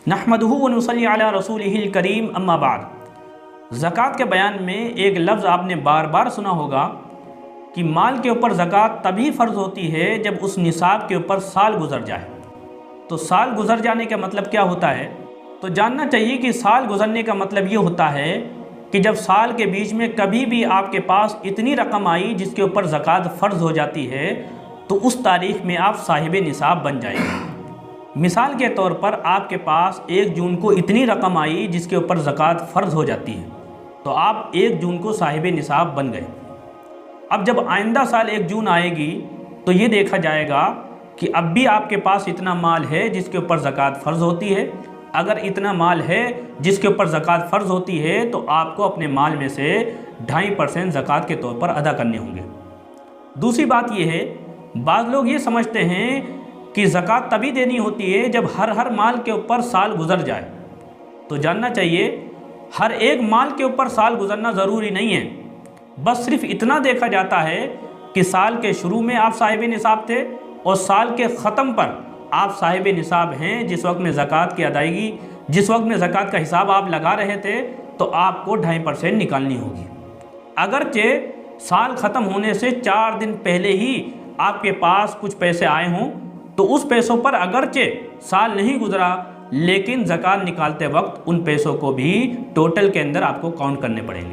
नहमदुहु व नुसल्ली अला रसूलिहिल करीम अम्मा बाद। ज़कात के बयान में एक लफ्ज़ आपने बार बार सुना होगा कि माल के ऊपर ज़कात तभी फ़र्ज़ होती है जब उस निसाब के ऊपर साल गुज़र जाए। तो साल गुज़र जाने का मतलब क्या होता है? तो जानना चाहिए कि साल गुज़रने का मतलब ये होता है कि जब साल के बीच में कभी भी आपके पास इतनी रकम आई जिसके ऊपर ज़कात फ़र्ज़ हो जाती है तो उस तारीख़ में आप साहिब निसाब बन जाएंगे। मिसाल के तौर पर आपके पास 1 जून को इतनी रकम आई जिसके ऊपर ज़कात फ़र्ज़ हो जाती है तो आप 1 जून को साहिब निसाब बन गए। अब जब आइंदा साल 1 जून आएगी तो ये देखा जाएगा कि अब भी आपके पास इतना माल है जिसके ऊपर ज़कात फ़र्ज़ होती है। अगर इतना माल है जिसके ऊपर ज़कात फ़र्ज़ होती है तो आपको अपने माल में से 2.5% ज़कात के तौर पर अदा करने होंगे। दूसरी बात यह है, बाज़ लोग ये समझते हैं कि ज़कात तभी देनी होती है जब हर माल के ऊपर साल गुज़र जाए। तो जानना चाहिए हर एक माल के ऊपर साल गुज़रना ज़रूरी नहीं है। बस सिर्फ इतना देखा जाता है कि साल के शुरू में आप साहिब निसाब थे और साल के ख़त्म पर आप साहिब निसाब हैं। जिस वक्त में ज़कात की अदायगी, जिस वक्त में ज़कात का हिसाब आप लगा रहे थे तो आपको 2.5% निकालनी होगी। अगरचे साल ख़त्म होने से 4 दिन पहले ही आपके पास कुछ पैसे आए हों तो उस पैसों पर अगरचे साल नहीं गुजरा लेकिन ज़कात निकालते वक्त उन पैसों को भी टोटल के अंदर आपको काउंट करने पड़ेंगे।